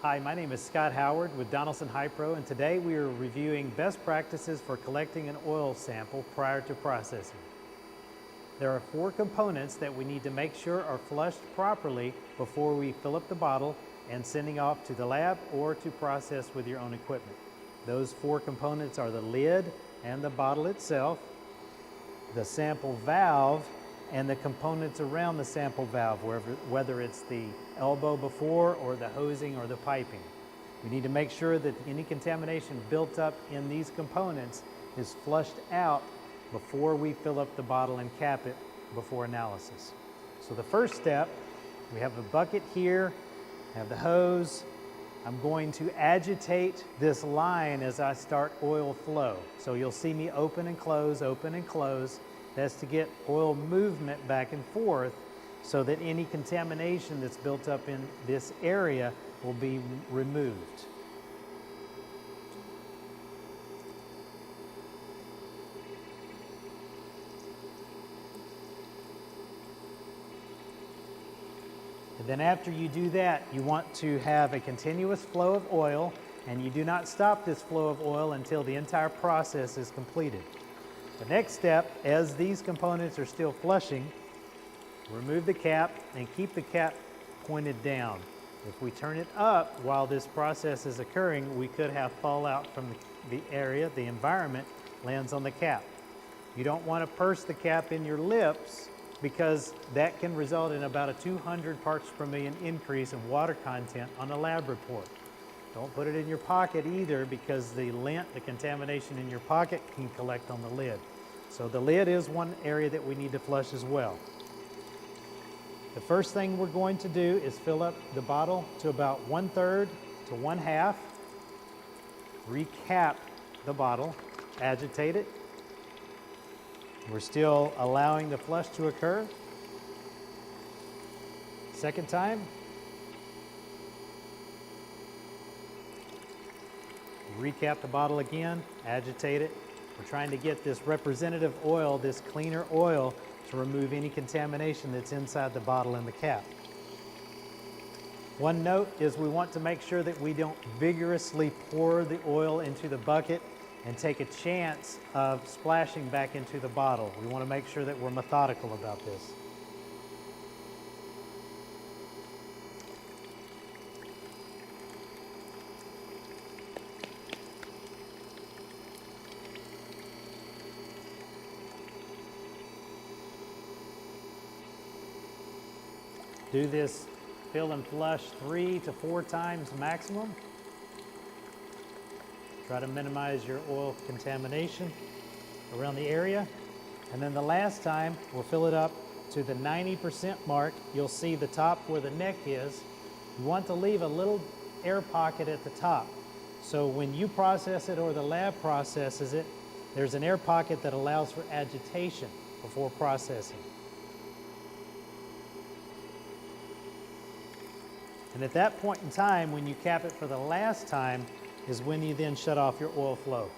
Hi, my name is Scott Howard with Donaldson Hy-Pro, and today we are reviewing best practices for collecting an oil sample prior to processing. There are 4 components that we need to make sure are flushed properly before we fill up the bottle and sending off to the lab or to process with your own equipment. Those 4 components are the lid and the bottle itself, the sample valve, and the components around the sample valve, whether it's the elbow before or the hosing or the piping. We need to make sure that any contamination built up in these components is flushed out before we fill up the bottle and cap it before analysis. So the first step, we have a bucket here, have the hose. I'm going to agitate this line as I start oil flow. So you'll see me open and close, open and close. That's to get oil movement back and forth so that any contamination that's built up in this area will be removed. And then after you do that, you want to have a continuous flow of oil, and you do not stop this flow of oil until the entire process is completed. The next step, as these components are still flushing, remove the cap and keep the cap pointed down. If we turn it up while this process is occurring, we could have fallout from the area, the environment lands on the cap. You don't want to purse the cap in your lips because that can result in about a 200 parts per million increase in water content on a lab report. Don't put it in your pocket either because the lint, the contamination in your pocket can collect on the lid. So the lid is one area that we need to flush as well. The first thing we're going to do is fill up the bottle to about 1/3 to 1/2. Recap the bottle, agitate it. We're still allowing the flush to occur. Second time. Recap the bottle again, agitate it. We're trying to get this representative oil, this cleaner oil, to remove any contamination that's inside the bottle and the cap. One note is we want to make sure that we don't vigorously pour the oil into the bucket and take a chance of splashing back into the bottle. We want to make sure that we're methodical about this. Do this fill and flush 3 to 4 times maximum. Try to minimize your oil contamination around the area. And then the last time, we'll fill it up to the 90% mark. You'll see the top where the neck is. You want to leave a little air pocket at the top. So when you process it or the lab processes it, there's an air pocket that allows for agitation before processing. And at that point in time, when you cap it for the last time, is when you then shut off your oil flow.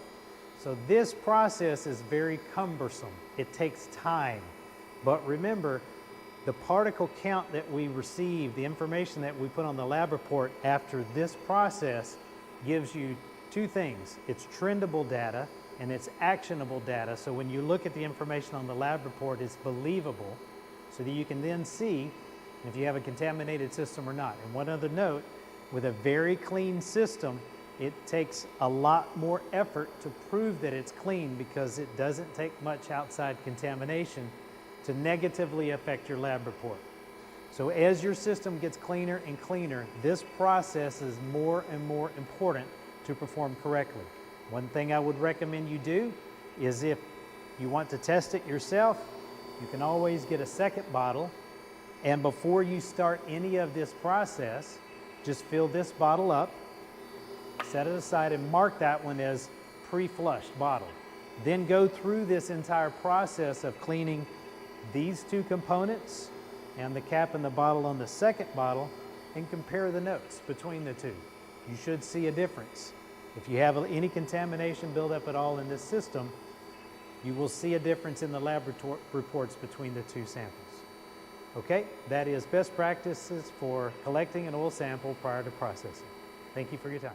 So this process is very cumbersome. It takes time. But remember, the particle count that we receive, the information that we put on the lab report after this process gives you 2 things. It's trendable data and it's actionable data. So when you look at the information on the lab report, it's believable so that you can then see if you have a contaminated system or not. And one other note, with a very clean system, it takes a lot more effort to prove that it's clean because it doesn't take much outside contamination to negatively affect your lab report. So as your system gets cleaner and cleaner, this process is more and more important to perform correctly. One thing I would recommend you do is if you want to test it yourself, you can always get a second bottle. And before you start any of this process, just fill this bottle up, set it aside and mark that one as pre-flushed bottle. Then go through this entire process of cleaning these 2 components and the cap and the bottle on the second bottle and compare the notes between the 2. You should see a difference. If you have any contamination buildup at all in this system, you will see a difference in the lab reports between the two samples. Okay, that is best practices for collecting an oil sample prior to processing. Thank you for your time.